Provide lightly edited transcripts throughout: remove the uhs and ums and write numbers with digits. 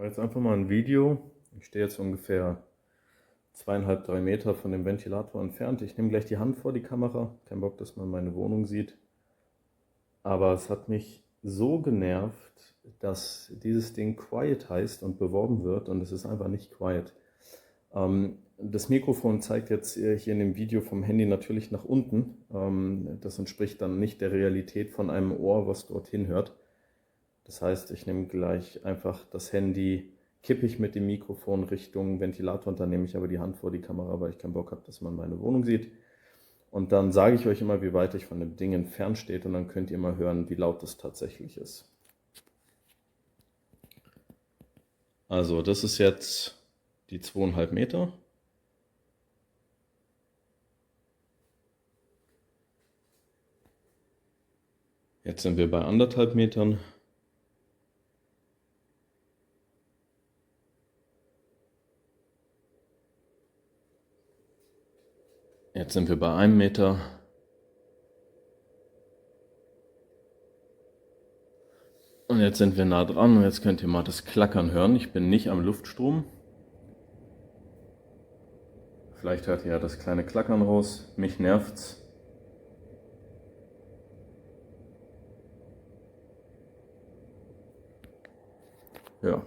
mache jetzt einfach mal ein Video. Ich stehe jetzt ungefähr 2,5, 3 Meter von dem Ventilator entfernt. Ich nehme gleich die Hand vor die Kamera. Kein Bock, dass man meine Wohnung sieht. Aber es hat mich so genervt, dass dieses Ding Quiet heißt und beworben wird und es ist einfach nicht Quiet. Das Mikrofon zeigt jetzt hier in dem Video vom Handy natürlich nach unten. Das entspricht dann nicht der Realität von einem Ohr, was dorthin hört. Das heißt, ich nehme gleich einfach das Handy, kippe ich mit dem Mikrofon Richtung Ventilator und dann nehme ich aber die Hand vor die Kamera, weil ich keinen Bock habe, dass man meine Wohnung sieht. Und dann sage ich euch immer, wie weit ich von dem Ding entfernt steht und dann könnt ihr mal hören, wie laut das tatsächlich ist. Also das ist jetzt die 2,5 Meter. Jetzt sind wir bei 1,5 Metern. Jetzt sind wir bei 1 Meter. Und jetzt sind wir nah dran und jetzt könnt ihr mal das Klackern hören. Ich bin nicht am Luftstrom. Vielleicht hört ihr ja das kleine Klackern raus. Mich nervt's. Ja.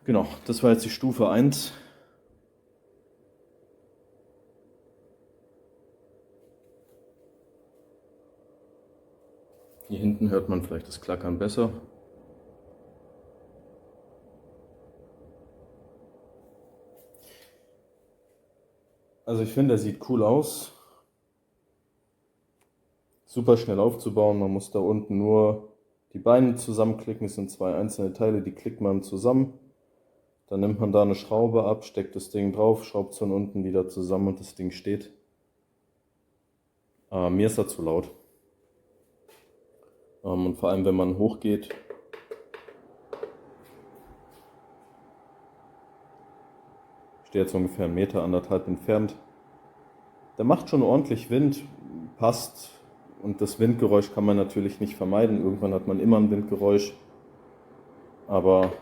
Genau, das war jetzt die Stufe 1. Hier hinten hört man vielleicht das Klackern besser. Also ich finde, der sieht cool aus. Super schnell aufzubauen. Man muss da unten nur die Beine zusammenklicken. Es sind 2 einzelne Teile, die klickt man zusammen. Dann nimmt man da eine Schraube ab, steckt das Ding drauf, schraubt es von unten wieder zusammen und das Ding steht. Mir ist das zu laut. Und vor allem, wenn man hochgeht, ich stehe jetzt ungefähr 1,5 Meter entfernt. Der macht schon ordentlich Wind, passt. Und das Windgeräusch kann man natürlich nicht vermeiden. Irgendwann hat man immer ein Windgeräusch. Aber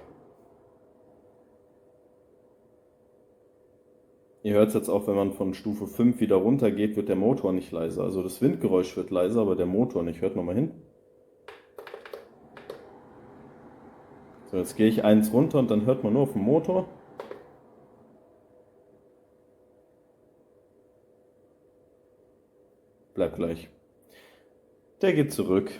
ihr hört es jetzt auch, wenn man von Stufe 5 wieder runter geht, wird der Motor nicht leiser. Also das Windgeräusch wird leiser, aber der Motor nicht. Hört nochmal hin. So, jetzt gehe ich 1 runter und dann hört man nur auf dem Motor. Bleibt gleich. Der geht zurück.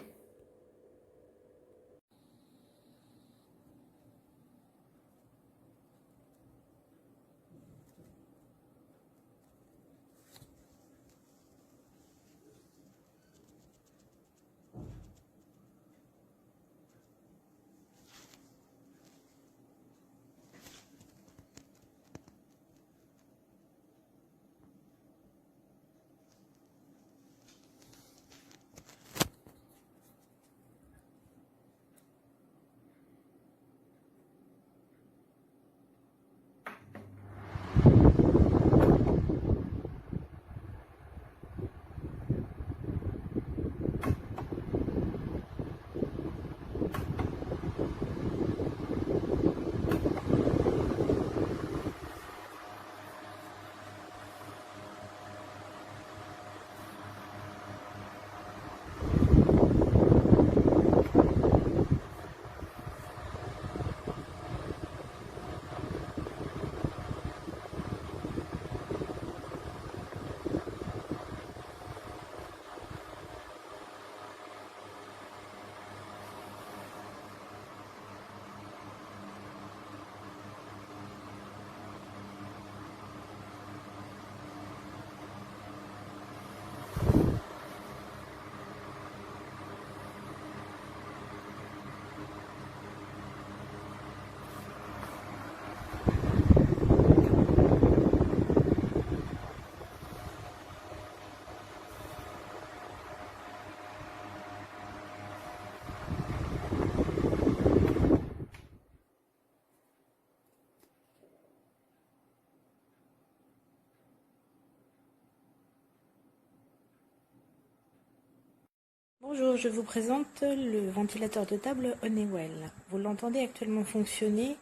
Bonjour, je vous présente le ventilateur de table Honeywell. Vous l'entendez actuellement fonctionner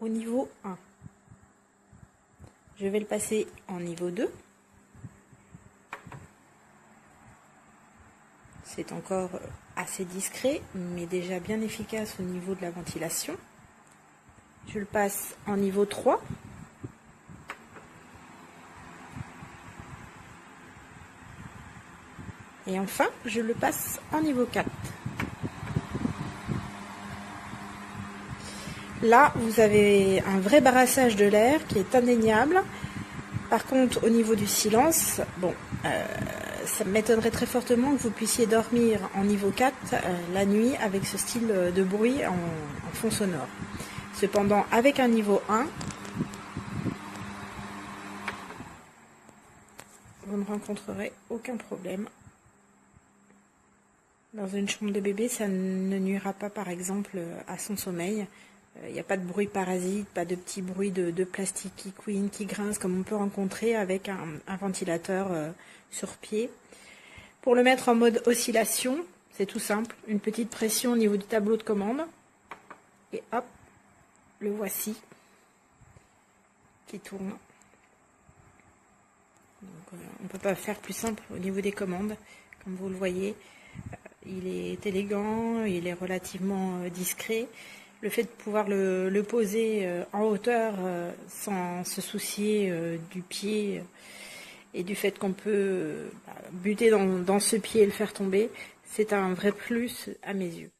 au niveau 1. Je vais le passer en niveau 2. C'est encore assez discret, mais déjà bien efficace au niveau de la ventilation. Je le passe en niveau 3. Et enfin, je le passe en niveau 4. Là, vous avez un vrai barrassage de l'air qui est indéniable. Par contre, au niveau du silence, bon, ça m'étonnerait très fortement que vous puissiez dormir en niveau 4 la nuit avec ce style de bruit en fond sonore. Cependant, avec un niveau 1, vous ne rencontrerez aucun problème. Dans une chambre de bébé, ça ne nuira pas, par exemple, à son sommeil. Il n'y a pas de bruit parasite, pas de petits bruits de plastique qui couine, qui grince, comme on peut rencontrer avec un ventilateur sur pied. Pour le mettre en mode oscillation, c'est tout simple. Une petite pression au niveau du tableau de commande. Et hop, le voici qui tourne. Donc, on ne peut pas faire plus simple au niveau des commandes, comme vous le voyez. Il est élégant, il est relativement discret. Le fait de pouvoir le poser en hauteur sans se soucier du pied et du fait qu'on peut buter dans ce pied et le faire tomber, c'est un vrai plus à mes yeux.